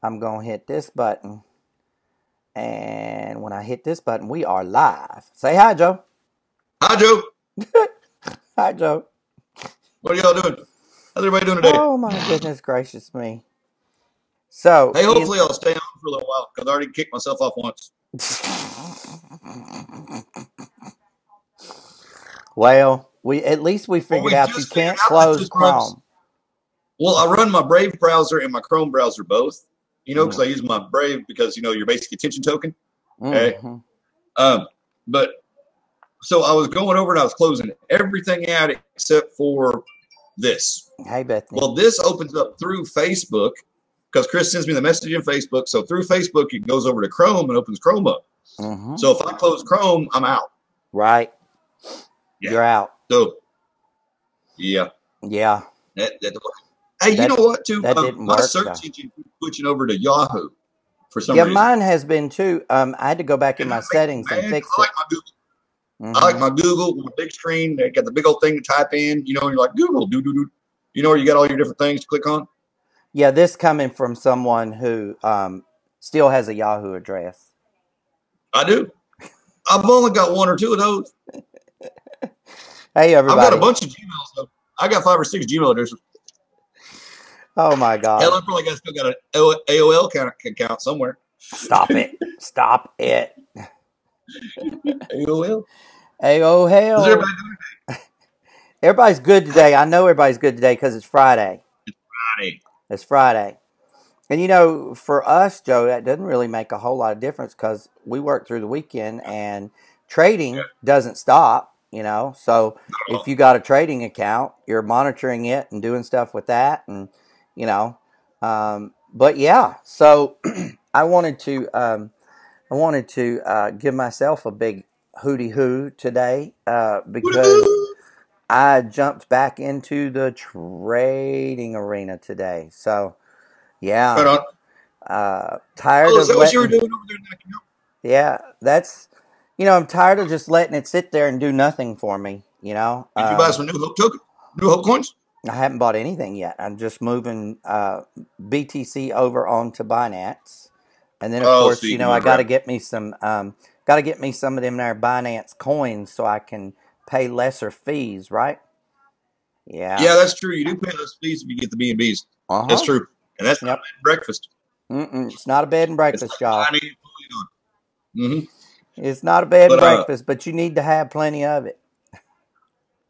I'm going to hit this button. And when I hit this button, we are live. Say hi, Joe. Hi, Joe. Hi, Joe. What are y'all doing? How's everybody doing today? Oh, my goodness gracious me. So, Hey, hopefully I'll stay on for a little while because I already kicked myself off once. well, at least we Well, figured we out you just figured can't out that close this month's. Chrome. Well, I run my Brave browser and my Chrome browser both. Because I Mm. use my Brave because your basic attention token. Okay. Mm-hmm. Um, but so I was going over and I was closing everything out except for this. Hey, Bethany. Well, this opens up through Facebook because Chris sends me the message in Facebook. So through Facebook, it goes over to Chrome and opens Chrome up. Mm-hmm. So if I close Chrome, I'm out. Right. Yeah. You're out. So yeah. Yeah. That, hey, you know That what? Too, that didn't my work, though. search engine keeps switching over to Yahoo for some Yeah, reason, mine has been, too. I had to go back in and my that makes me settings and mad because fix I like it. my Google. I like Mm-hmm. my Google, my big screen. They got the big old thing to type in. And you're like Google, do do do. Where you got all your different things to click on. Yeah, this coming from someone who still has a Yahoo address. I do. I've only got one or two of those. Hey, I've got a everybody. bunch of Gmails though. I got 5 or 6 Gmail addresses. Oh, my Hell, God. I probably got still got an AOL account somewhere. Stop it. Stop it. AOL. Hey, oh, Is hell. everybody doing Everybody's good it? today. I know everybody's good today because it's Friday. Hey, It's Friday. And for us, Joe, that doesn't really make a whole lot of difference because we work through the weekend and trading doesn't stop, So if you got a trading account, you're monitoring it and doing stuff with that. And, you know, but yeah, so I wanted to give myself a big hooty hoo today because I jumped back into the trading arena today. So, right yeah. on. Tired Oh, is of that what you were letting, doing over there in that account? yeah, I'm tired of just letting it sit there and do nothing for me. Did you buy some New Hope token? New Hope coins? I haven't bought anything yet. I'm just moving BTC over onto Binance. And then, of Oh, so course, you can I move got to around. get me some of them there Binance coins so I can pay lesser fees, right? Yeah. Yeah, that's true. You do pay those fees if you get the B&Bs. That's Uh-huh. true. And that's not Yep. bad breakfast. It's not a bed and It's breakfast, like y'all. mining and bullion on. It's not a bed and But breakfast, but you need to have plenty of it.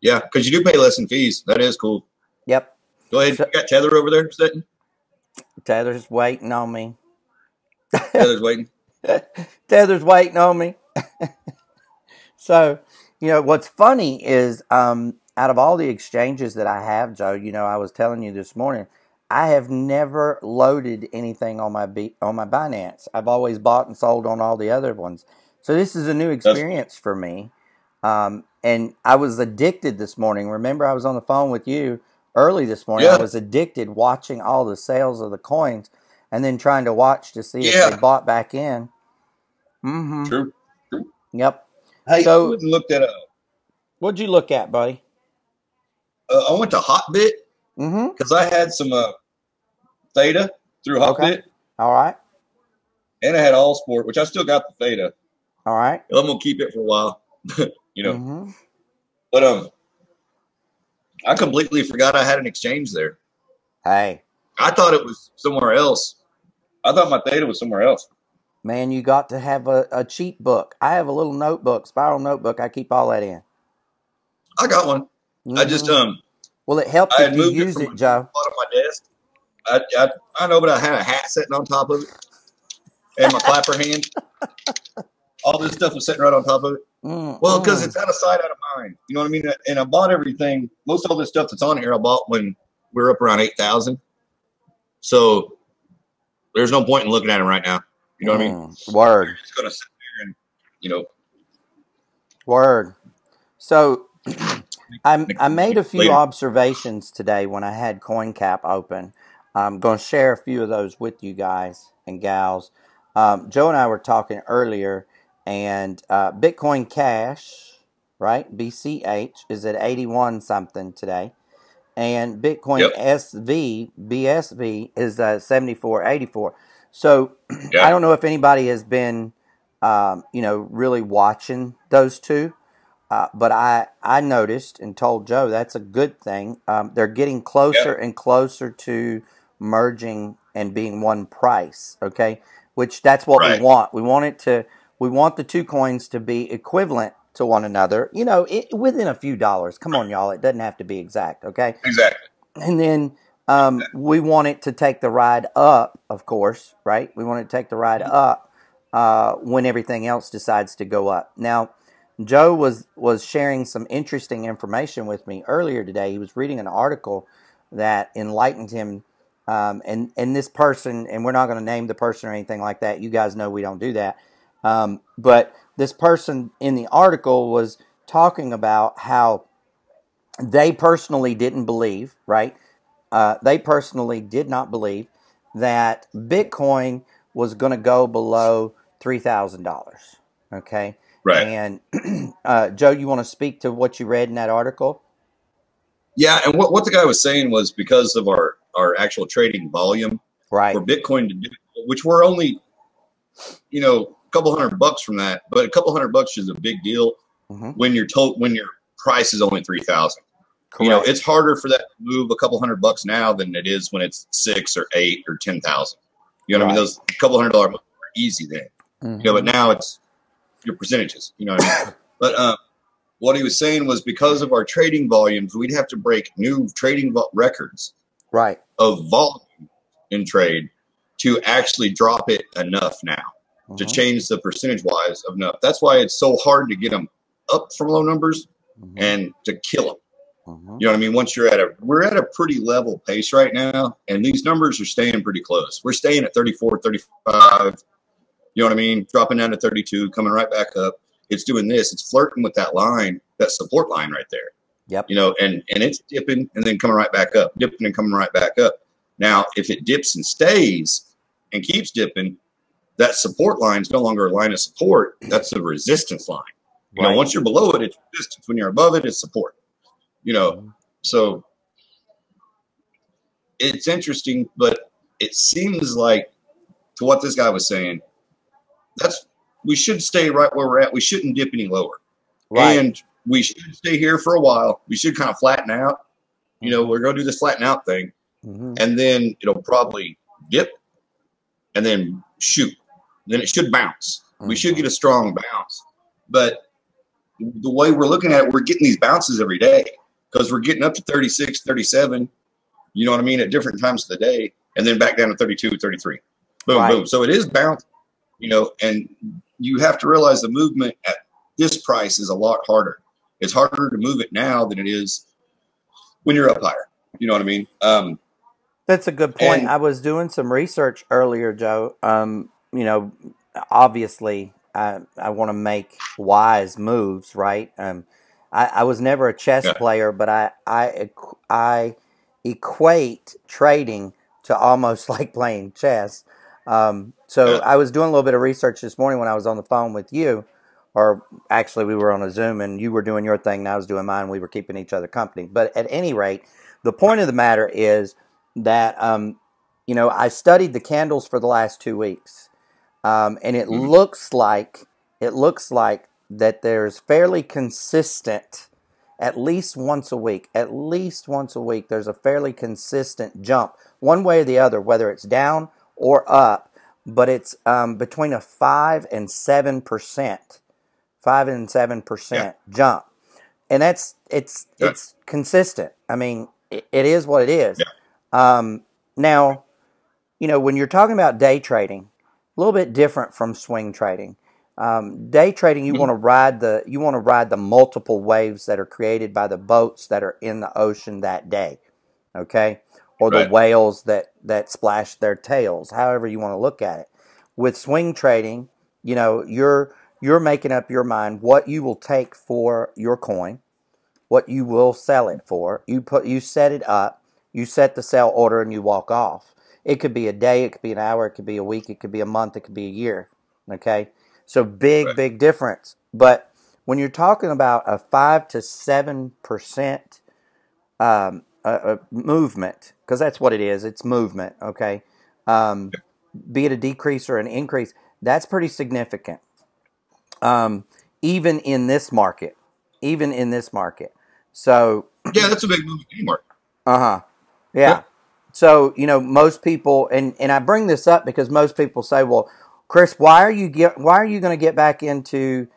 yeah, because you do pay less in fees. That is cool. Yep. Go ahead. So You got Tether over there sitting? Tether's waiting on me. Tether's waiting. Tether's waiting on me. So, what's funny is out of all the exchanges that I have, Joe, I was telling you this morning, I have never loaded anything on my Binance. I've always bought and sold on all the other ones. So this is a new That's cool. experience for me. And I was addicted this morning. Remember, I was on the phone with you early this morning. I Yeah. was addicted watching all the sales of the coins and then trying to watch to see if they Yeah. bought back in. Mm-hmm. True. True. Yep. Hey, I So went and looked at what'd you look at, buddy? I went to Hotbit Mm-hmm. because I had some Theta through Okay. Hotbit All right. and I had All Sport, which I still got the Theta. All right. I'm going to keep it for a while, you know. Mm-hmm. But I completely forgot I had an exchange there. Hey, I thought it was somewhere else. I thought my Theta was somewhere else. man, you got to have a cheat book. I have a little notebook, spiral notebook. I keep all that in. I got one. I just Mm-hmm. Well, it helps I had if you moved it use from it, a Joe. spot on my desk. I know, but I had a hat sitting on top of it, and my clapper hand. All this stuff was sitting right on top of it. Well, because Mm-mm. it's out of sight, out of mind. You know what I mean? And I bought everything. Most of all this stuff that's on here, I bought when we were up around 8,000. So there's no point in looking at it right now. You know what I mean? Word. It's going to sit there and you know Word. So I made a few later. observations today when I had CoinCap open. I'm going to share a few of those with you guys and gals. Joe and I were talking earlier, and Bitcoin Cash, right? BCH is at 81 something today, and Bitcoin Yep. SV BSV is 74.84. So I Yeah. don't know if anybody has been, really watching those two. But I noticed and told Joe that's a good thing. They're getting Yeah. closer and closer to merging and being one price. Okay, which that's what we Right. want. We want the two coins to be equivalent to one another. Within a few dollars. Come on, y'all. It doesn't have to be exact. Okay, Exactly. and then we want it to take the ride up. Of course, right? We want it to take the ride up when everything else decides to go up. Now Joe was sharing some interesting information with me earlier today. He was reading an article that enlightened him, and this person, and we're not going to name the person or anything like that. You guys know we don't do that. But this person in the article was talking about how they personally didn't believe, right? They personally did not believe that Bitcoin was going to go below $3,000. Okay. Right. And Joe, you want to speak to what you read in that article? Yeah. And what the guy was saying was because of our actual trading volume Right. for Bitcoin to do, which we're only, a couple $100 from that, but a couple $100 is a big deal Mm-hmm. when your price is only 3,000. Correct. It's harder for that to move a couple $100 now than it is when it's 6 or 8 or 10,000. You know what I mean? Right. Those couple $100 moves are easy then. Mm-hmm. But now it's your percentages. You know what I mean? But what he was saying was because of our trading volumes, we'd have to break new trading records Right. of volume in trade to actually drop it enough now to Mm-hmm. change the percentage wise of enough. That's why it's so hard to get them up from low numbers Mm-hmm. and to kill them. Mm-hmm. You know what I mean? We're at a pretty level pace right now, and these numbers are staying pretty close. We're staying at 34, 35. You know what I mean? Dropping down to 32, coming right back up. It's doing this. It's flirting with that line, that support line right there. Yep. And it's dipping and then coming right back up, dipping and coming right back up. Now, if it dips and stays and keeps dipping, that support line is no longer a line of support. That's a resistance line. Right. Once you're below it, it's resistance. When you're above it, it's support. Mm-hmm. So it's interesting, but it seems like, to what this guy was saying, we should stay right where we're at. We shouldn't dip any lower. Right. And we should stay here for a while. We should kind of flatten out. Mm-hmm. We're going to do this flatten out thing. Mm-hmm. And then it'll probably dip and then shoot. Then it should bounce. Mm-hmm. We should get a strong bounce. But the way we're looking at it, we're getting these bounces every day because we're getting up to 36, 37, you know what I mean, at different times of the day, and then back down to 32, 33. Boom, Right. boom. So it is bouncing, and you have to realize the movement at this price is a lot harder. It's harder to move it now than it is when you're up higher. You know what I mean? That's a good point. And I was doing some research earlier, Joe. Obviously, I want to make wise moves, right? I was never a chess yeah, player, but I equate trading to almost like playing chess. So yeah, I was doing a little bit of research this morning when I was on the phone with you, or actually we were on a Zoom and you were doing your thing and I was doing mine. We were keeping each other company. But at any rate, the point of the matter is that I studied the candles for the last 2 weeks, and it mhm, looks like that there's fairly consistent, at least once a week. At least once a week, there's a fairly consistent jump, one way or the other, whether it's down or up. But it's between a 5 and 7%, 5 and 7% yeah, jump, and it's yeah, consistent. I mean, it is what it is. yeah, Now, when you're talking about day trading, a little bit different from swing trading. Day trading, you mhm, want to ride the multiple waves that are created by the boats that are in the ocean that day, okay, or the right, whales that splash their tails. However you want to look at it. With swing trading, you're making up your mind what you will take for your coin, what you will sell it for. You set it up, you set the sell order, and you walk off. It could be a day, it could be an hour, it could be a week, it could be a month, it could be a year. Okay, so right, big difference. But when you're talking about a 5 to 7% movement, because that's what it is, it's movement. Okay, be it a decrease or an increase, that's pretty significant. Even in this market, So, Yeah, that's a big move in any market. yeah. Yep. So, most people, and I bring this up because most people say, well, Chris, why are you going to get back into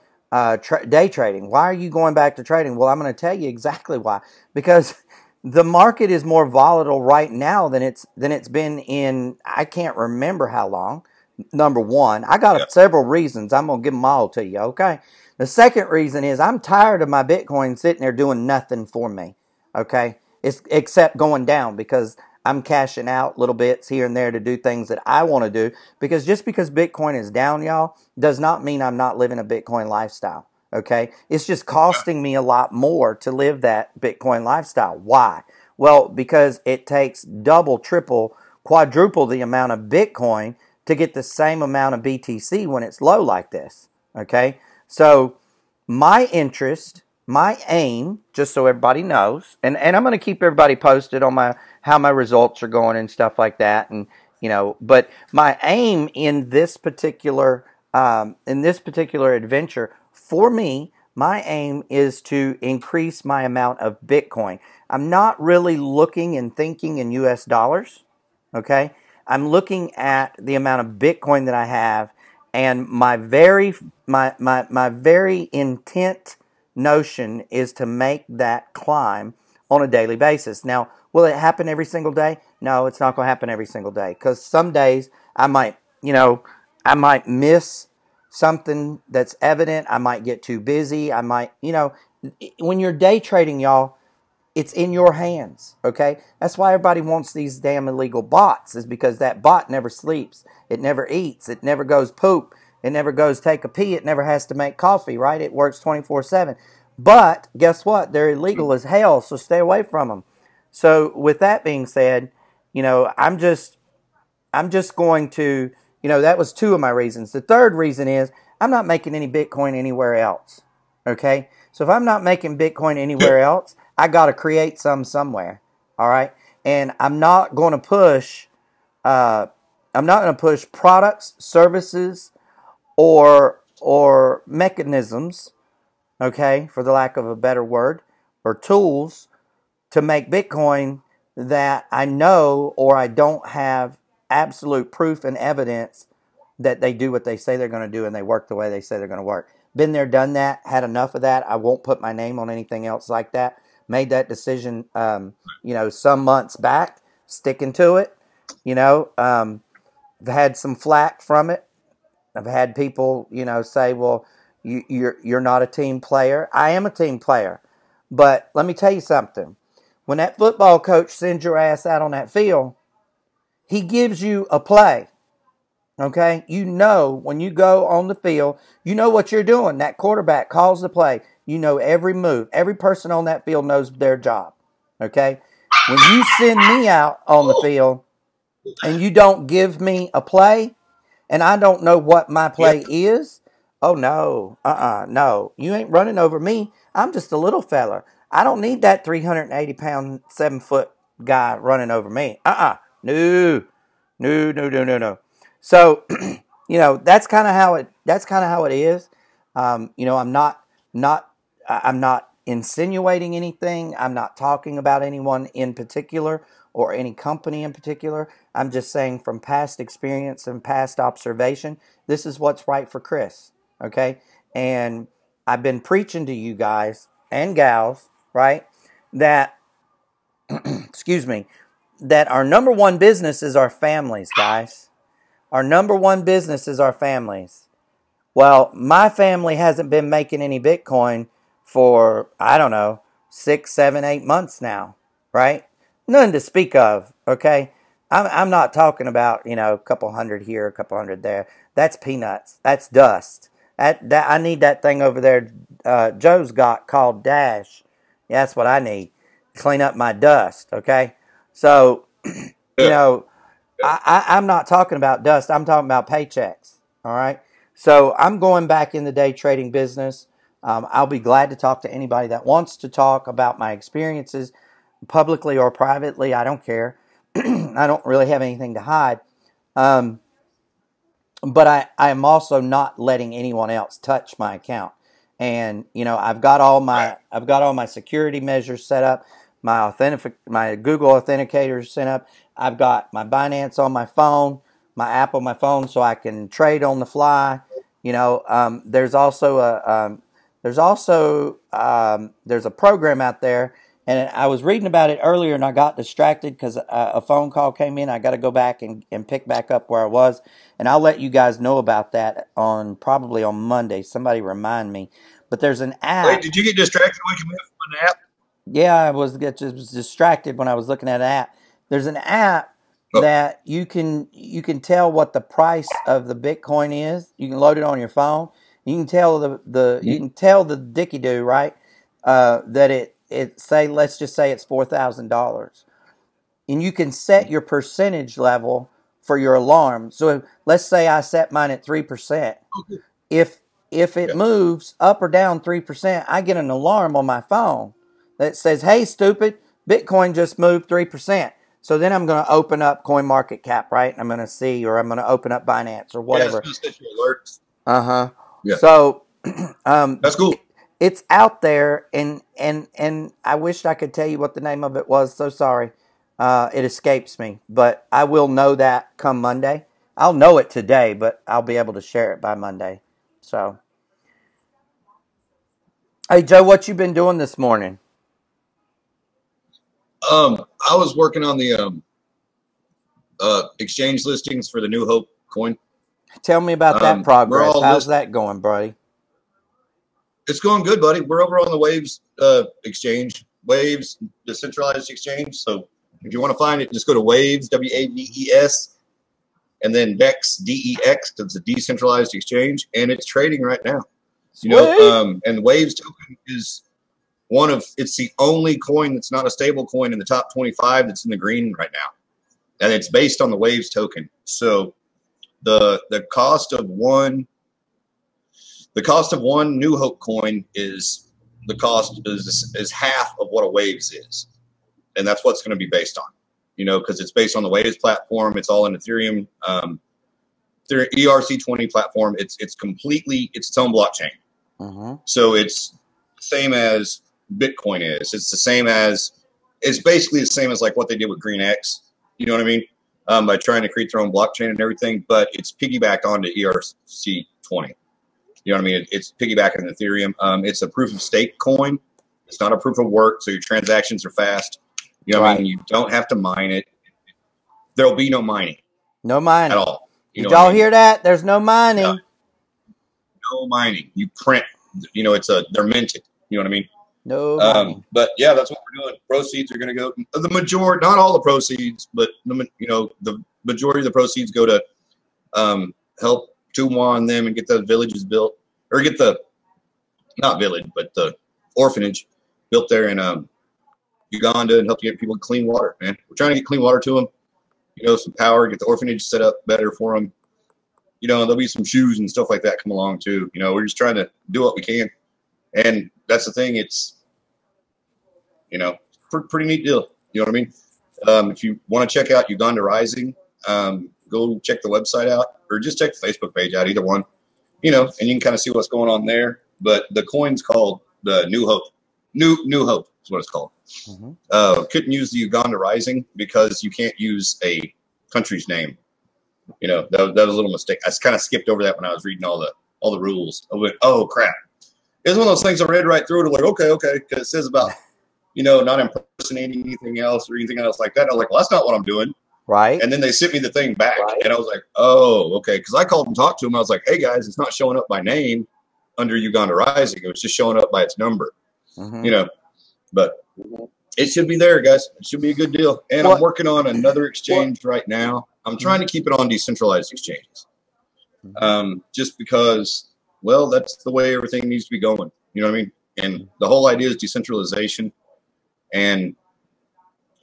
day trading? Why are you going back to trading? Well, I'm going to tell you exactly why. Because the market is more volatile right now than it's been in, I can't remember how long. Number one, I got several reasons. I'm going to give them all to you, okay? The second reason is I'm tired of my Bitcoin sitting there doing nothing for me, okay? It's except going down because I'm cashing out little bits here and there to do things that I want to do. Because just because Bitcoin is down, y'all, does not mean I'm not living a Bitcoin lifestyle, okay? It's just costing me a lot more to live that Bitcoin lifestyle. Why? Well, because it takes double, triple, quadruple the amount of Bitcoin to get the same amount of BTC when it's low like this, okay? So my interest, my aim, just so everybody knows, and I'm going to keep everybody posted on how my results are going and stuff like that, and but my aim in this particular adventure for me, my aim is to increase my amount of Bitcoin. I'm not really looking and thinking in US dollars, okay? I'm looking at the amount of Bitcoin that I have, and my very intent notion is to make that climb on a daily basis. Now, will it happen every single day? No, it's not going to happen every single day, because some days I might miss something that's evident. I might get too busy. I might, when you're day trading, y'all, it's in your hands, okay? That's why everybody wants these damn illegal bots, is because that bot never sleeps. It never eats. It never goes poop. It never goes take a pee. It never has to make coffee, right? It works 24/7. But guess what? They're illegal as hell, so stay away from them. So with that being said, I'm just going to, that was two of my reasons. The third reason is I'm not making any Bitcoin anywhere else, okay? So if I'm not making Bitcoin anywhere else, I got to create some somewhere, all right? And I'm not going to push products, services, or mechanisms, okay, for the lack of a better word, or tools to make Bitcoin that I know or I don't have absolute proof and evidence that they do what they say they're going to do and they work the way they say they're going to work. Been there, done that, had enough of that. I won't put my name on anything else like that. Made that decision, some months back, sticking to it. I've had some flack from it. I've had people, say, well, you're not a team player. I am a team player. But let me tell you something. When that football coach sends your ass out on that field, he gives you a play. Okay? When you go on the field, you know what you're doing. That quarterback calls the play. You know every move. Every person on that field knows their job. Okay? When you send me out on the field and you don't give me a play and I don't know what my play is, oh no, no. You ain't running over me. I'm just a little fella. I don't need that 380-pound, 7-foot guy running over me. No. So, that's kind of how it is. I'm not insinuating anything. I'm not talking about anyone in particular or any company in particular. I'm just saying from past experience and past observation, this is what's right for Chris. Okay? And I've been preaching to you guys and gals, right, that, excuse me, that our number one business is our families, guys. Our number one business is our families. Well, my family hasn't been making any Bitcoin for, I don't know, 6, 7, 8 months now, right? None to speak of, okay? I'm not talking about, a couple hundred here, a couple hundred there. That's peanuts. That's dust. That I need that thing over there Joe's got called Dash. Yeah, that's what I need. Clean up my dust, okay? So, I'm not talking about dust. I'm talking about paychecks, all right? So I'm going back in the day trading business. I'll be glad to talk to anybody that wants to talk about my experiences publicly or privately. I don't care. I don't really have anything to hide. but I'm also not letting anyone else touch my account. And I've got all my security measures set up, my Google Authenticator set up. I've got my Binance on my phone, my app on my phone, so I can trade on the fly. There's a program out there, and I was reading about it earlier, and I got distracted because a phone call came in. I got to go back and pick back up where I was, and I'll let you guys know about that probably on Monday. Somebody remind me. But there's an app. Wait, did you get distracted when you moved from an app? Yeah, I was distracted when I was looking at an app. There's an app that you can tell what the price of the Bitcoin is. You can load it on your phone. You can tell you can tell the dicky do, right? That let's just say it's $4,000, and you can set your percentage level for your alarm. So let's say I set mine at 3%. If it moves up or down 3%, I get an alarm on my phone that says, "Hey, stupid, Bitcoin just moved 3%." So then I'm going to open up CoinMarketCap, right? And I'm going to see, or I'm going to open up Binance or whatever. Yeah, it's going to set you alerts. Yeah. So that's cool. It's out there, and I wished I could tell you what the name of it was. So sorry, it escapes me. But I will know that come Monday. I'll know it today, but I'll be able to share it by Monday. So, hey Joe, what you been doing this morning? I was working on the exchange listings for the New Hope coin. Tell me about that progress. How's that going, buddy? It's going good, buddy. We're over on the Waves exchange, Waves decentralized exchange. So if you want to find it, just go to Waves, WAVES, and then DEX, DEX. It's a decentralized exchange, and it's trading right now. Sweet. And the Waves token is it's the only coin that's not a stable coin in the top 25 that's in the green right now, and it's based on the Waves token. So the cost of one New Hope coin is half of what a Waves is, and that's what's going to be based on. Because it's based on the Waves platform. It's all in Ethereum, their ERC20 platform. It's completely its own blockchain. So it's the same as Bitcoin is. It's basically the same as like what they did with GreenX. You know what I mean? By trying to create their own blockchain and everything, but it's piggybacked onto ERC20. You know what I mean? It's piggybacking on Ethereum. It's a proof of stake coin. It's not a proof of work, so your transactions are fast. You know what I mean? You don't have to mine it. There'll be no mining. No mining at all. Did y'all hear that? There's no mining. No mining. You print. They're minted. You know what I mean? No mining. But yeah, that's what we're doing. Proceeds are going to go. The majority, not all the proceeds, but the majority of the proceeds go to help Tuwa and them and get those villages built, or get the orphanage built there in Uganda, and help get people clean water. Man, we're trying to get clean water to them. Some power, get the orphanage set up better for them. There'll be some shoes and stuff like that come along too. We're just trying to do what we can, and that's the thing. It's pretty neat deal. You know what I mean? If you want to check out Uganda Rising, go check the website out, or just check the Facebook page out. Either one, and you can kind of see what's going on there. But the coin's called the New Hope. New Hope is what it's called. Couldn't use the Uganda Rising because you can't use a country's name. That was a little mistake. I kind of skipped over that when I was reading all the rules. I went, oh crap! It's one of those things I read right through it. I'm like, okay, because it says about not impersonating anything else or anything else like that. I was like, well, that's not what I'm doing. Right. And then they sent me the thing back, and I was like, oh, okay. Because I called and talked to him. I was like, hey guys, it's not showing up by name under Uganda Rising. It was just showing up by its number. But it should be there, guys. It should be a good deal. And I'm working on another exchange right now. I'm trying to keep it on decentralized exchanges. Just because, well, that's the way everything needs to be going. You know what I mean? And the whole idea is decentralization. And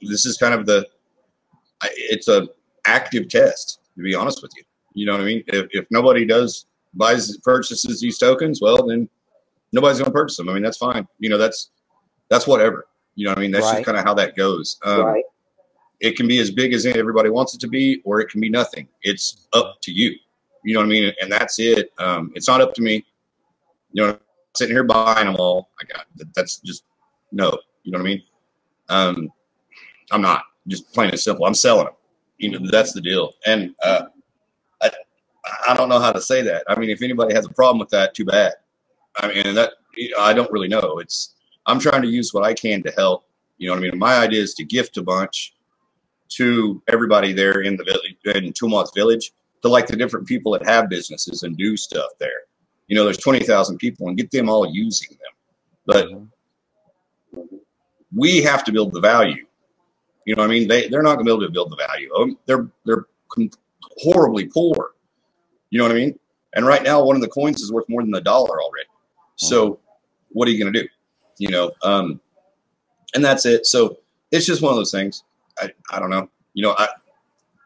this is kind of it's a active test, to be honest with you. You know what I mean? If nobody purchases these tokens, well, then nobody's going to purchase them. I mean, that's fine. That's whatever. You know what I mean? That's just kind of how that goes. It can be as big as everybody wants it to be, or it can be nothing. It's up to you. You know what I mean? And that's it. It's not up to me. You know, I'm sitting here buying them all. That's just no. You know what I mean? I'm not, just plain and simple. I'm selling them. You know, that's the deal. And I, I don't know how to say that. I mean, if anybody has a problem with that, too bad. I mean, that I don't really know. I'm trying to use what I can to help. You know what I mean? My idea is to gift a bunch to everybody there in the village, in Tumwa's village, to like the different people that have businesses and do stuff there. You know, there's 20,000 people, and get them all using them. But we have to build the value. You know what I mean? They're not going to be able to build the value. They're horribly poor. You know what I mean? And right now, one of the coins is worth more than $1 already. So what are you going to do? You know, and that's it. So it's just one of those things. I don't know. You know,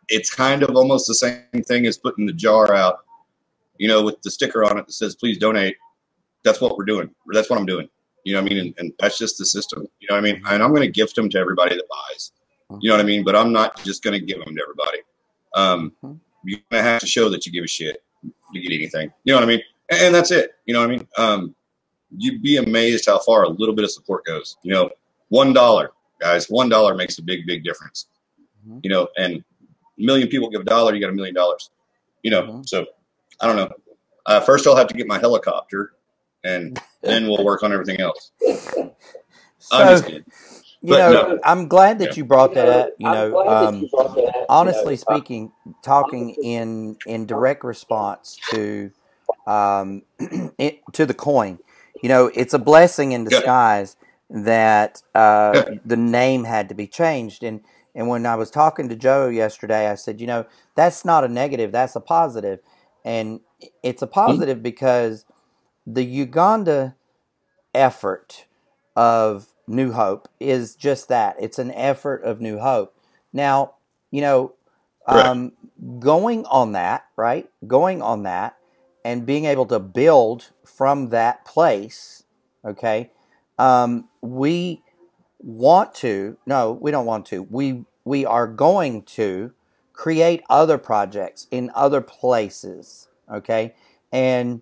it's kind of almost the same thing as putting the jar out, you know, with the sticker on it that says, please donate. That's what we're doing. That's what I'm doing. You know what I mean? And that's just the system. You know what I mean? And I'm going to gift them to everybody that buys. You know what I mean? But I'm not just going to give them to everybody. You're going to have to show that you give a shit to get anything. You know what I mean? And that's it. You know what I mean? You'd be amazed how far a little bit of support goes. You know, $1, guys, $1 makes a big, big difference. You know, and a million people give $1, you got $1 million. You know, so I don't know. First, I'll have to get my helicopter, and then we'll work on everything else. I'm just kidding. You know, no. I'm glad that you brought that up. You know, honestly speaking, talking in direct response to to the coin, you know, it's a blessing in disguise that the name had to be changed. And when I was talking to Joe yesterday, I said, you know, that's not a negative, that's a positive. And it's a positive because the Uganda effort of New Hope is just that. It's an effort of New Hope. Now, you know, going on that, right? Going on that and being able to build from that place, okay? We want to, no, we don't want to. We are going to create other projects in other places, okay? And,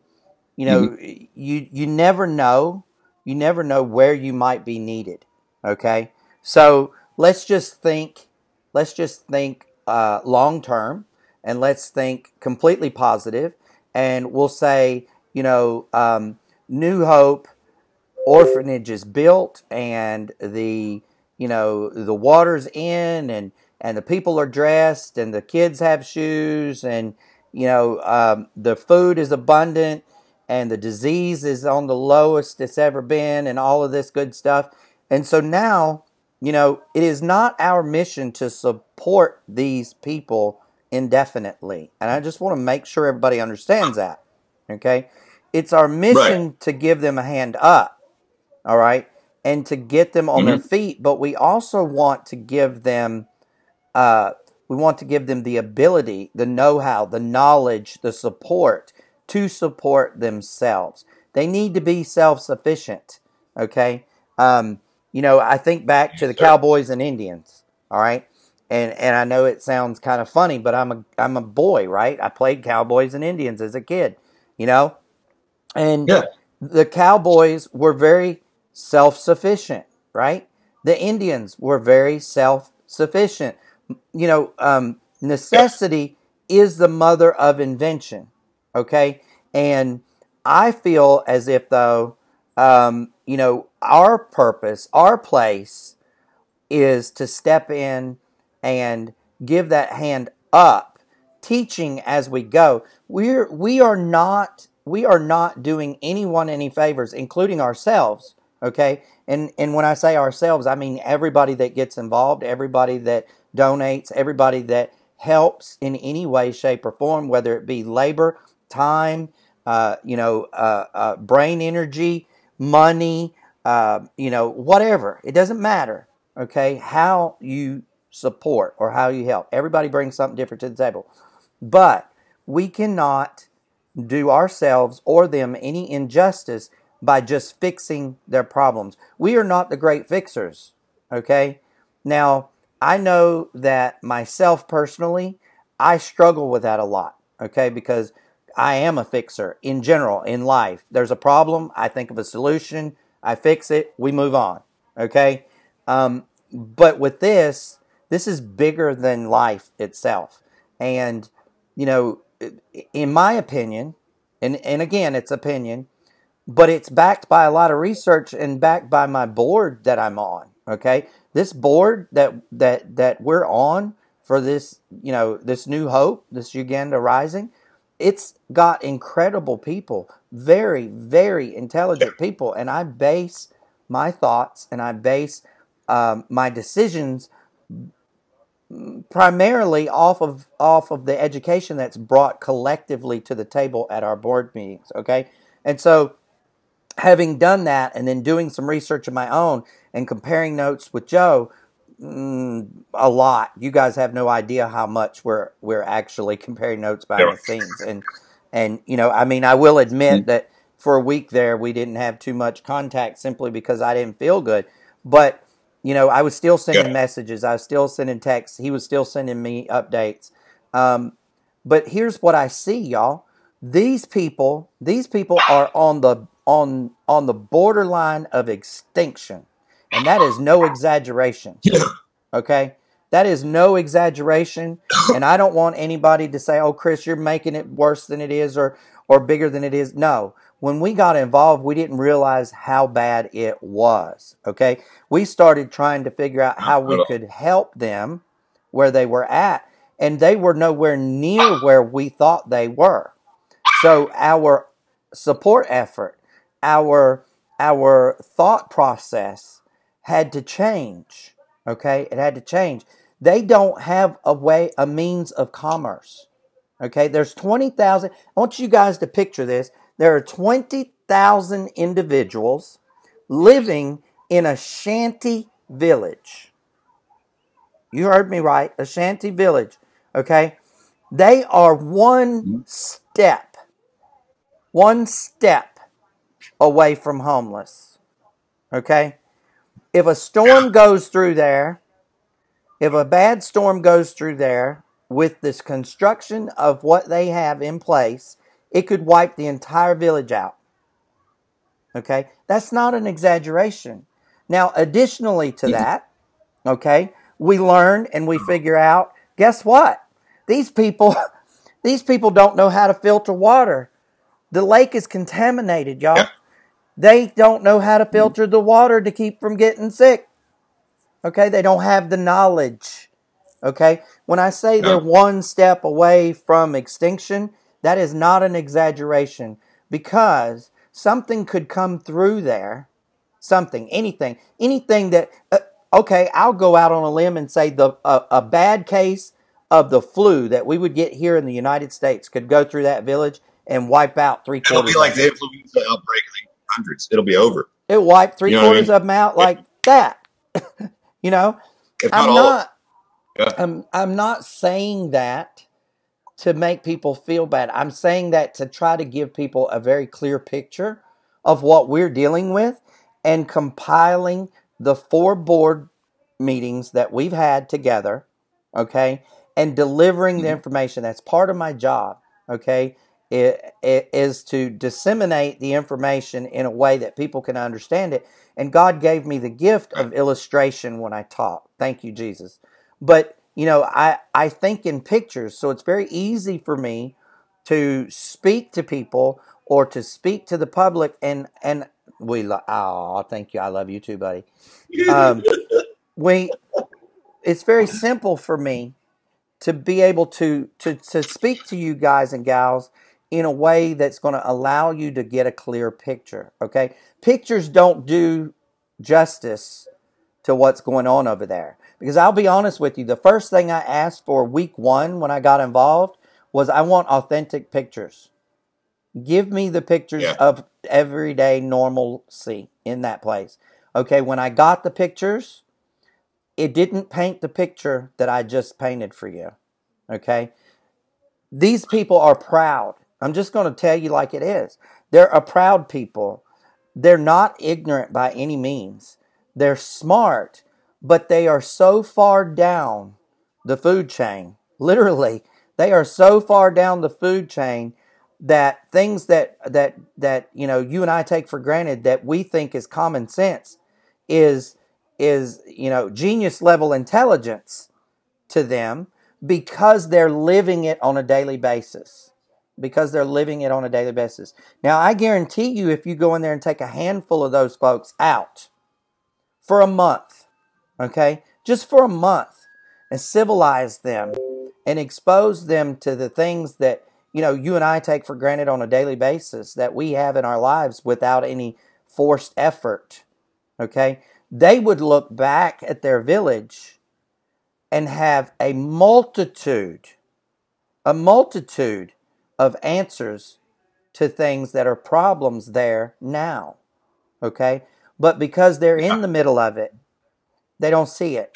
you know, you never know. You never know where you might be needed. Okay, so let's just think long term, and let's think completely positive, and we'll say, you know, New Hope orphanage is built, and the water's in, and the people are dressed, and the kids have shoes, and you know, the food is abundant, and the disease is on the lowest it's ever been, and all of this good stuff. And so now, you know, it is not our mission to support these people indefinitely. And I just want to make sure everybody understands that. Okay? It's our mission to give them a hand up. All right? And to get them on their feet. But we also want to give them the ability, the know-how, the knowledge, the support to support themselves. They need to be self-sufficient, okay? You know, I think back to the Cowboys and Indians, all right? And I know it sounds kind of funny, but I'm a boy, right? I played Cowboys and Indians as a kid, you know? And the Cowboys were very self-sufficient, right? The Indians were very self-sufficient. You know, necessity is the mother of invention. Okay, and I feel as if though, you know, our purpose, our place, is to step in and give that hand up, teaching as we go. We are not doing anyone any favors, including ourselves. Okay, and when I say ourselves, I mean everybody that gets involved, everybody that donates, everybody that helps in any way, shape, or form, whether it be labor, time, brain energy, money, you know, whatever. It doesn't matter, okay, how you support or how you help. Everybody brings something different to the table. But we cannot do ourselves or them any injustice by just fixing their problems. We are not the great fixers, okay? Now, I know that myself personally, I struggle with that a lot, okay? Because I am a fixer in general in life. There's a problem, I think of a solution, I fix it, we move on. Okay, but with this is bigger than life itself, and you know, in my opinion, and again, it's opinion, but it's backed by a lot of research and backed by my board that I'm on. Okay, this board that we're on for this, this New Hope, this Uganda Rising, it's got incredible people, very, very intelligent people, and I base my thoughts and I base my decisions primarily off of the education that's brought collectively to the table at our board meetings. Okay, and so having done that and then doing some research of my own and comparing notes with Joe, a lot. You guys have no idea how much we're actually comparing notes behind the scenes. And I mean, I will admit that for a week there we didn't have too much contact simply because I didn't feel good. But I was still sending messages. I was still sending texts. He was still sending me updates. But here's what I see, y'all. These people are on the borderline of extinction, and that is no exaggeration. Okay, that is no exaggeration, and I don't want anybody to say, "Oh, Chris, you're making it worse than it is, or bigger than it is." No, when we got involved, we didn't realize how bad it was. Okay, we started trying to figure out how we could help them where they were at, and they were nowhere near where we thought they were. So our support effort, our thought process had to change. Okay, it had to change. They don't have a means of commerce. Okay, there's 20,000. I want you guys to picture this. There are 20,000 individuals living in a shanty village. You heard me right, a shanty village. Okay, they are one step away from homeless. Okay? If a storm goes through there, if a bad storm goes through there with this construction of what they have in place, it could wipe the entire village out. Okay? That's not an exaggeration. Now, additionally to that, okay, we learn and we figure out, guess what? These people don't know how to filter water. The lake is contaminated, y'all. They don't know how to filter the water to keep from getting sick. Okay, they don't have the knowledge. Okay, when I say they're one step away from extinction, that is not an exaggeration, because something could come through there. Anything that, okay, I'll go out on a limb and say a bad case of the flu that we would get here in the United States could go through that village and wipe out 3/4. It'll be like the influenza outbreak in the hundreds. It'll be over. It wiped 3/4 of them out like that. I'm not saying that to make people feel bad. I'm saying that to try to give people a very clear picture of what we're dealing with, and compiling the 4 board meetings that we've had together, okay, and delivering the information. That's part of my job, okay. It is to disseminate the information in a way that people can understand it. And God gave me the gift of illustration when I talk. Thank you, Jesus. But, I think in pictures, so it's very easy for me to speak to people or to speak to the public. And thank you. I love you too, buddy. It's very simple for me to be able to speak to you guys and gals in a way that's going to allow you to get a clear picture, okay? Pictures don't do justice to what's going on over there. Because I'll be honest with you, the first thing I asked for week 1 when I got involved was, I want authentic pictures. Give me the pictures of everyday normalcy in that place. Okay, when I got the pictures, it didn't paint the picture that I just painted for you. Okay? These people are proud. I'm just going to tell you like it is. They're a proud people. They're not ignorant by any means. They're smart, but they are so far down the food chain. Literally, they are so far down the food chain that things that you and I take for granted that we think is common sense is genius level intelligence to them, because they're living it on a daily basis. Because they're living it on a daily basis. Now, I guarantee you, if you go in there and take a handful of those folks out for a month, okay, just for a month, and civilize them and expose them to the things that you and I take for granted on a daily basis that we have in our lives without any forced effort, okay, they would look back at their village and have a multitude of answers to things that are problems there now, okay? But because they're in the middle of it, they don't see it,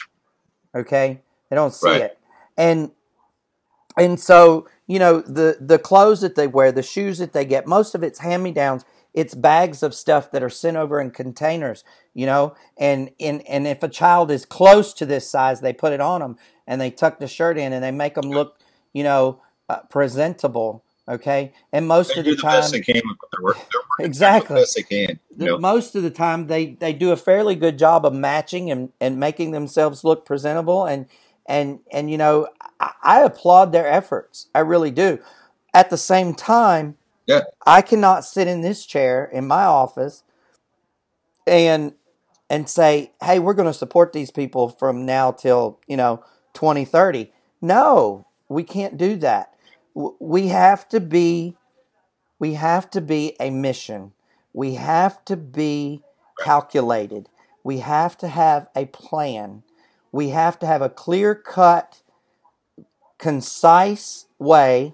okay? They don't see Right. it. And so, the clothes that they wear, the shoes that they get, most of it's hand-me-downs. It's bags of stuff that are sent over in containers, and if a child is close to this size, they put it on them and they tuck the shirt in and they make them look, presentable. Okay. And most They of the do the best time, they can with their work. They're working exactly, the best they can. most of the time they do a fairly good job of matching and making themselves look presentable. And I applaud their efforts. I really do. At the same time, Yeah. I cannot sit in this chair in my office and say, hey, we're going to support these people from now till 2030. No, we can't do that. We have to be a mission. We have to be calculated. We have to have a plan. We have to have a clear-cut, concise way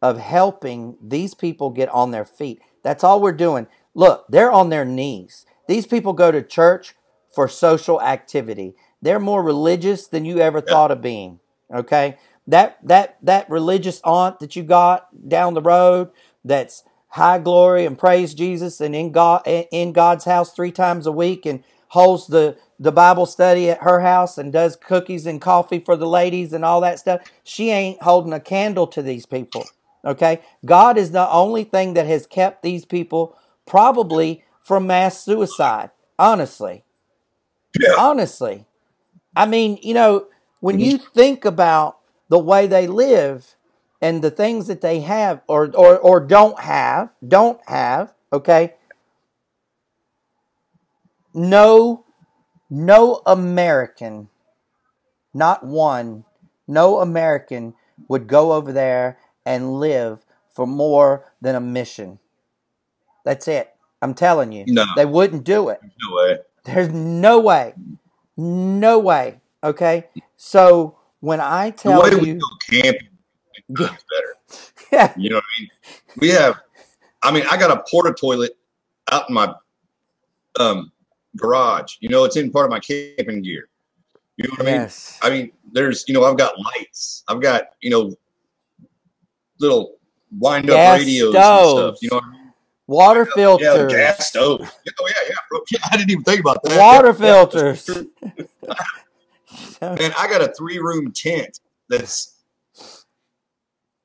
of helping these people get on their feet. That's all we're doing. Look, they're on their knees. These people go to church for social activity. They're more religious than you ever thought of being. Okay? That religious aunt that you got down the road that's high glory and praise Jesus and in God's house 3 times a week and holds the Bible study at her house and does cookies and coffee for the ladies and all that stuff. She ain't holding a candle to these people. Okay? God is the only thing that has kept these people probably from mass suicide. Honestly. Yeah. Honestly. I mean, when you think about the way they live and the things that they have or don't have, okay? No American, not one, no American would go over there and live for more than a mission. That's it. I'm telling you. No. They wouldn't do it. No way. There's no way. No way. Okay? So when I tell the way you, we go camping is better. yeah. You know what I mean? I got a porta toilet out in my garage. It's in part of my camping gear. You know what Yes. I mean? There's, I've got lights. I've got, little wind up Gas radios stoves. and stuff. You know what I mean? Water filters. Yeah, gas stove. Oh yeah, bro. I didn't even think about that. Water filters. Man, I got a 3-room tent that's,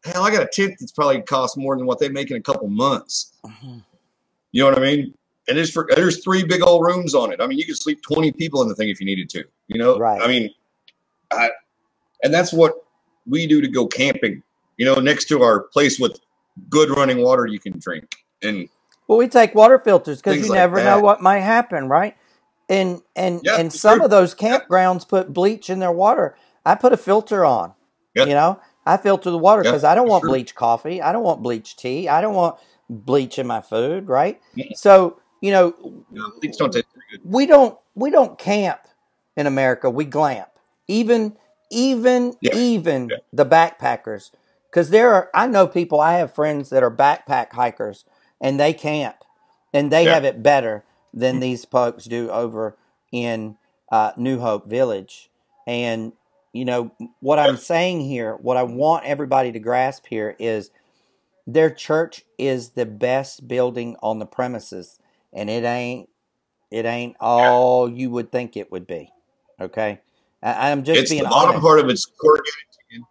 hell, I got a tent that's probably cost more than what they make in a couple months. Mm-hmm. You know what I mean? And there's 3 big old rooms on it. I mean, you could sleep 20 people in the thing if you needed to. Right. I mean, and that's what we do to go camping. Next to our place with good running water you can drink. And well, we take water filters because you like never that. know what might happen, right? And some of those campgrounds put bleach in their water. I put a filter on. Yeah. I filter the water because I don't want sure. bleach coffee. I don't want bleach tea. I don't want bleach in my food, right? Yeah. So, bleach don't taste very good. we don't camp in America. We glamp. Even the backpackers. Because I know people, I have friends that are backpack hikers and they camp and they have it better than these folks do over in New Hope Village. And, what I'm saying here, what I want everybody to grasp here is their church is the best building on the premises. And it ain't all you would think it would be. Okay? I'm just being The bottom honest. part of it's corrugated tin.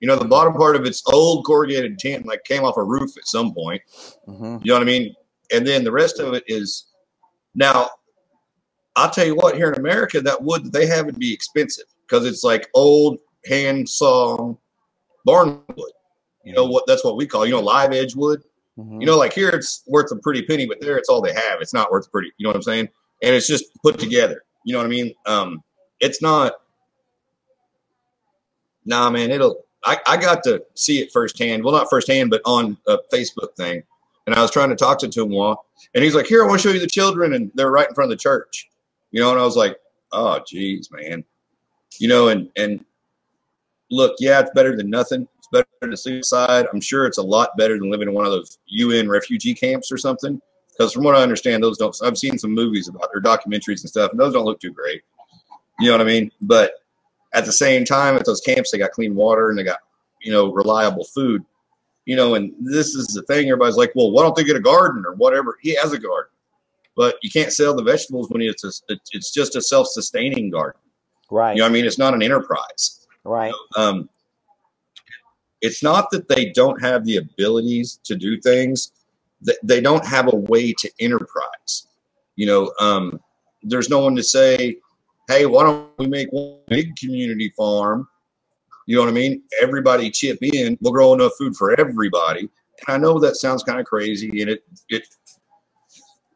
You know, the bottom part of it's old corrugated tin, like came off a roof at some point. Mm-hmm. You know what I mean? And then the rest of it is now. I'll tell you what, here in America, that wood that they have would be expensive because it's like old hand sawn barn wood. You know what? That's what we call, live edge wood. Mm-hmm. You know, like here it's worth a pretty penny, but there it's all they have. It's not worth a pretty. You know what I'm saying? And it's just put together. You know what I mean? It's not. Nah, man. I got to see it firsthand. Well, not firsthand, but on a Facebook thing. And I was trying to talk to him while, and he's like, "Here, I want to show you the children," and they're right in front of the church. And I was like, "Oh, geez, man." And look, yeah, it's better than nothing. It's better to sleep outside. I'm sure it's a lot better than living in one of those UN refugee camps or something. Because from what I understand, those don't. I've seen some movies about their documentaries and stuff, and those don't look too great. You know what I mean? But at the same time, at those camps, they got clean water and they got, reliable food. And this is the thing. Everybody's like, well, why don't they get a garden or whatever? He has a garden, but you can't sell the vegetables when it's just a self-sustaining garden. Right. You know what I mean? It's not an enterprise. Right. It's not that they don't have the abilities to do things. They don't have a way to enterprise. There's no one to say, hey, why don't we make one big community farm? You know what I mean? Everybody chip in. We'll grow enough food for everybody. And I know that sounds kind of crazy, and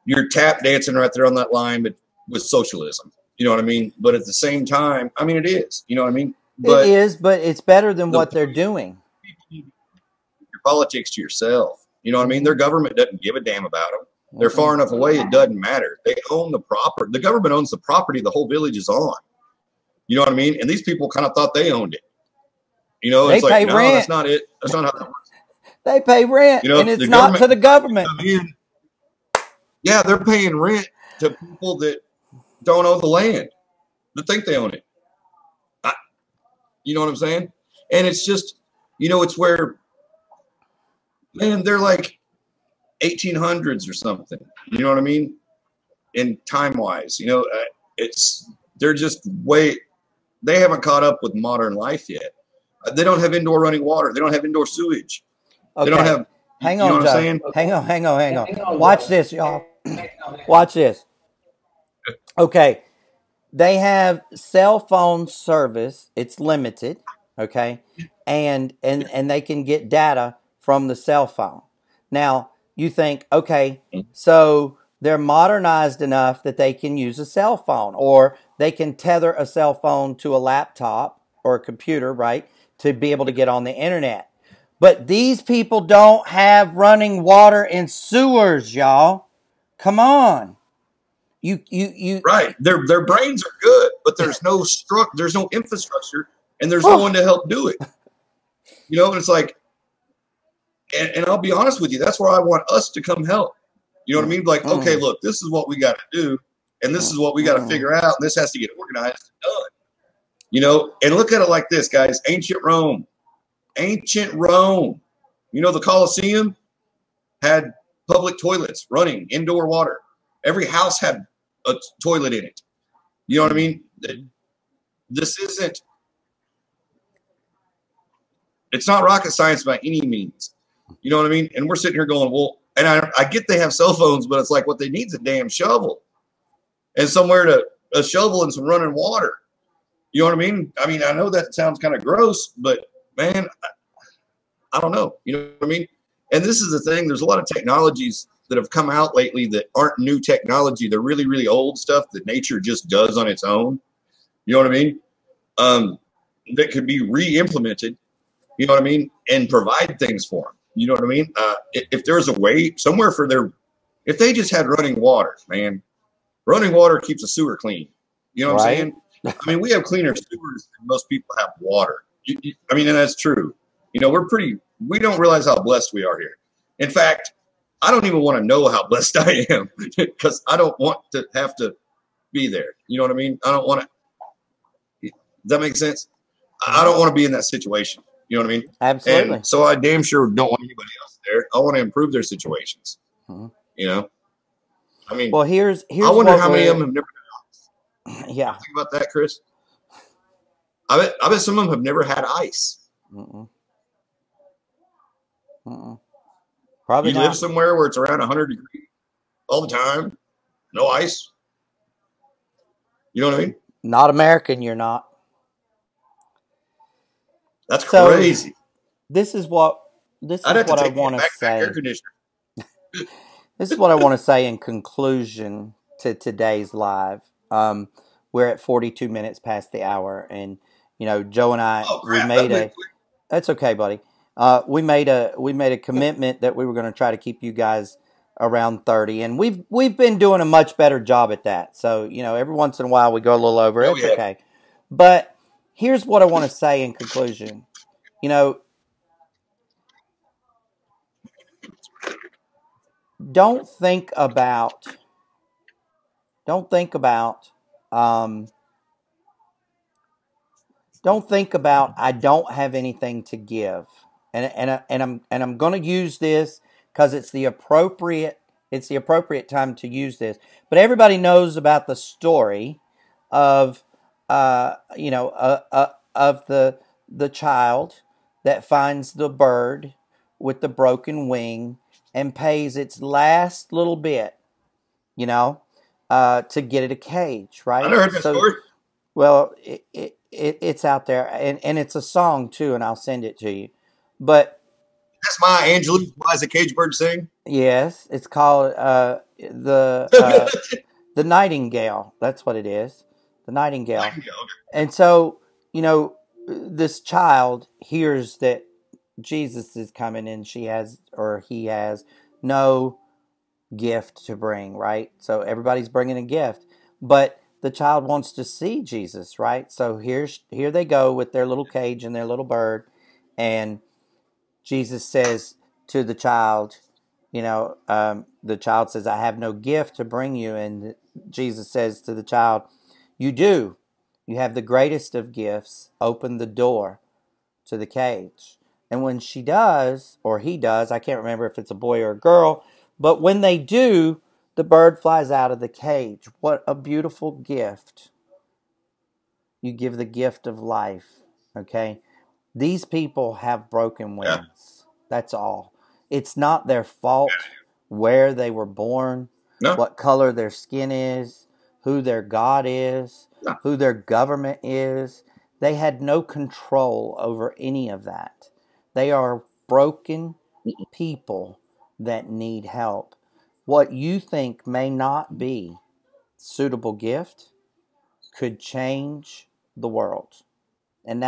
you're tap dancing right there on that line, but with socialism. You know what I mean? But at the same time, I mean, it is. You know what I mean? It is, but it's better than what they're doing. Your politics to yourself. You know what I mean? Their government doesn't give a damn about them. They're far enough away, it doesn't matter. They own the property. The government owns the property the whole village is on. You know what I mean? And these people kind of thought they owned it. It's they like, pay no, rent. that's not it. That's not how that works. They pay rent, and it's not to the government. Yeah, they're paying rent to people that don't own the land, that think they own it. You know what I'm saying? And it's just, it's where, man, they're like 1800s or something. You know what I mean? In time-wise, they're just they haven't caught up with modern life yet. They don't have indoor running water. They don't have indoor sewage. Okay. They don't have. Hang on, what I'm saying? Hang on. Watch this, y'all. Watch this. Okay. They have cell phone service. It's limited. Okay. And they can get data from the cell phone. Now, you think, okay, so they're modernized enough that they can use a cell phone, or they can tether a cell phone to a laptop or a computer, right, to be able to get on the internet. But these people don't have running water and sewers, y'all. Come on. You Right. Their brains are good, but there's no there's no infrastructure, and there's no one to help do it. And it's like, and I'll be honest with you, that's where I want us to come help. You know what I mean? Like, okay, look, this is what we got to do, and this is what we got to figure out, and this has to get organized and done. And look at it like this, guys. Ancient Rome. The Colosseum had public toilets running, indoor water. Every house had a toilet in it. You know what I mean? This isn't, it's not rocket science by any means. You know what I mean? And we're sitting here going, well, and I get they have cell phones, but it's like what they need is a damn shovel and somewhere a shovel and some running water. You know what I mean? I mean, I know that sounds kind of gross, but man, I don't know. You know what I mean? And this is the thing. There's a lot of technologies that have come out lately that aren't new technology. They're really, really old stuff that nature just does on its own. You know what I mean? That could be re-implemented, you know what I mean? And provide things for them. You know what I mean? If there's a way somewhere if they just had running water, man, running water keeps the sewer clean. You know what I'm saying? I mean, we have cleaner sewers than most people have water. I mean, and that's true. We don't realize how blessed we are here. In fact, I don't even want to know how blessed I am because I don't want to have to be there. You know what I mean? I don't want to. Does that make sense? I don't want to be in that situation. You know what I mean? Absolutely. And so I damn sure don't want anybody else there. I want to improve their situations. I mean, well, here's I wonder how many of them have never had ice. Yeah. Think about that, Chris. I bet some of them have never had ice. Mm-mm. Probably You live not. somewhere where it's around 100 degrees all the time, no ice. You know what I mean? Not American, you're not. That's So crazy. this is what this I'd is have to what I take me a want to backpack air say. conditioner. This is what I want to say in conclusion to today's live. We're at 42 minutes past the hour, and Joe and I Oh we crap! That made went a. quick. That's okay, buddy. We made a commitment that we were going to try to keep you guys around 30, and we've been doing a much better job at that. So every once in a while we go a little over. Yeah, we It's have. okay, but here's what I want to say in conclusion. You know, don't think about don't think about um, don't think about I don't have anything to give, and I'm going to use this because it's the appropriate time to use this. But everybody knows about the story of of the child that finds the bird with the broken wing and pays its last little bit, you know, to get it a cage, I right? never heard that So story. well, it's out there, and it's a song too, and I'll send it to you. But That's Maya Angelou. Why does a cage bird sing? yes, it's called the Nightingale. That's what it is, the Nightingale. Nightingale. And so this child hears that Jesus is coming, and he has no gift to bring, right? So everybody's bringing a gift, but the child wants to see Jesus, right? So here they go with their little cage and their little bird, and Jesus says to the child, the child says, "I have no gift to bring you," and Jesus says to the child, "You do. You have the greatest of gifts. Open the door to the cage." And when she does, or he does, I can't remember if it's a boy or a girl, but when they do, the bird flies out of the cage. What a beautiful gift. You give the gift of life. Okay? These people have broken Yeah. wings. That's all. It's not their fault where they were born, No. what color their skin is, who their God is, No. who their government is. They had no control over any of that. They are broken people that need help. What you think may not be suitable gift could change the world. And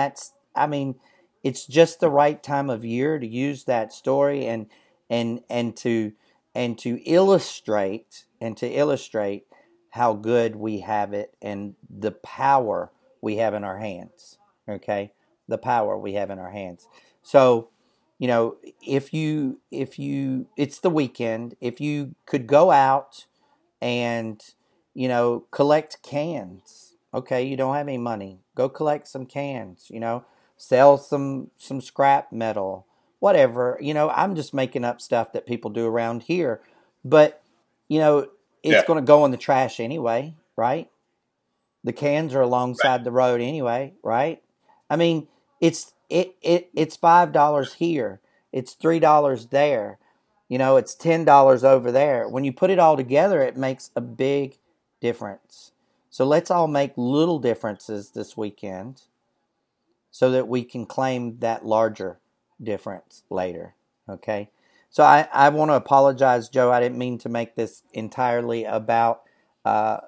I mean, it's just the right time of year to use that story and and to and to illustrate how good we have it and the power we have in our hands. Okay, the power we have in our hands. So, if you it's the weekend, if you could go out and collect cans. Okay, you don't have any money, go collect some cans. Sell some scrap metal, whatever. I'm just making up stuff that people do around here, but you know it's Yeah. going to go in the trash anyway, right? The cans are Right. alongside the road anyway, right? I mean, it's $5 here, it's $3 there, it's $10 over there. When you put it all together, it makes a big difference. So let's all make little differences this weekend so that we can claim that larger difference later. Okay. So I want to apologize, Joe. I didn't mean to make this entirely about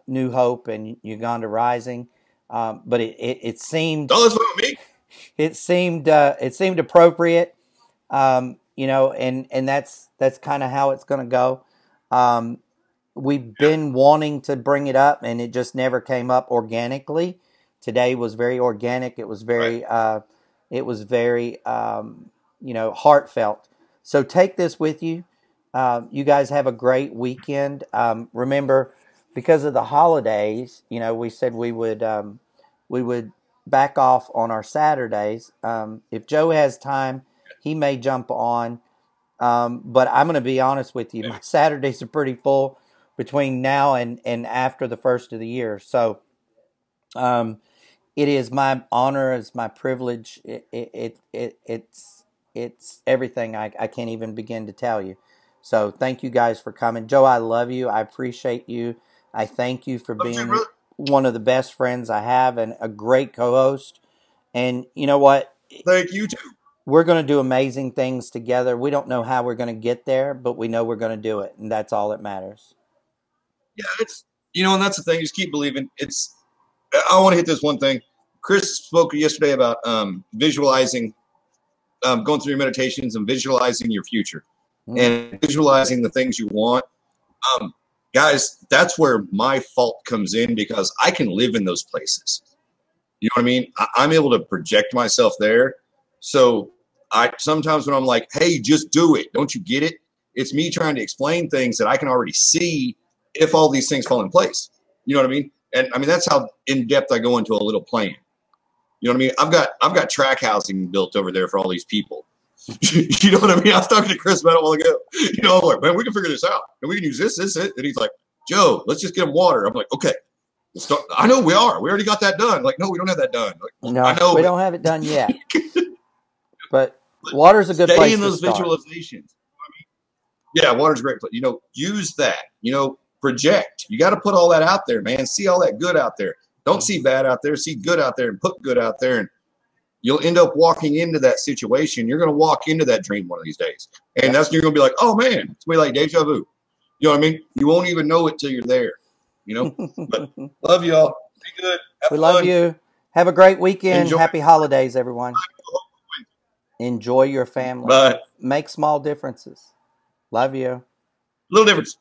New Hope and Uganda Rising, but it seemed Don't listen to me. it seemed appropriate, and that's kind of how it's going to go. Um, we've Yeah. been wanting to bring it up, and it just never came up organically. Today was very organic. Right. It was very heartfelt. So take this with you. You guys have a great weekend. Remember, because of the holidays, we said we would back off on our Saturdays. If Joe has time, he may jump on. But I'm going to be honest with you. Yeah. My Saturdays are pretty full between now and after the first of the year. So um, it is my honor, it's my privilege. It's it's everything. I can't even begin to tell you. So thank you guys for coming. Joe, I love you. I appreciate you. I thank you for Love you too, being brother. one of the best friends I have and a great co-host. And you know what? Thank you too. We're going to do amazing things together. We don't know how we're going to get there, but we know we're going to do it, and that's all that matters. Yeah, it's and that's the thing. Just keep believing. I want to hit this one thing. Chris spoke yesterday about visualizing, going through your meditations and visualizing your future and visualizing the things you want. Um, Guys, that's where my fault comes in because I can live in those places. You know what I mean? I'm able to project myself there. So I sometimes when I'm like, hey, just do it. Don't you get it? It's me trying to explain things that I can already see if all these things fall in place. You know what I mean? And I mean, that's how in depth I go into a little plan. You know what I mean? I've got track housing built over there for all these people. You know what I mean? I was talking to Chris about it a while ago. I'm like, man, we can figure this out. And we can use this, it. And he's like, Joe, let's just get him water. I'm like, okay. I know we are. We already got that done. Like, no, we don't have that done. Like, well, No, I know we don't have it done yet. But water's a good place to start. Stay in those visualizations. Yeah, water's a great place. Use that. Project. You got to put all that out there, man. See all that good out there. Don't see bad out there. See good out there and put good out there. And you'll end up walking into that situation. You're going to walk into that dream one of these days. And that's when you're going to be like, oh, man, it's going to be like deja vu. You know what I mean? You won't even know it till you're there. But love y'all. Be good. We love you. Have a great weekend. Happy holidays, everyone. Enjoy your family. Bye. Make small differences. Love you. Little difference.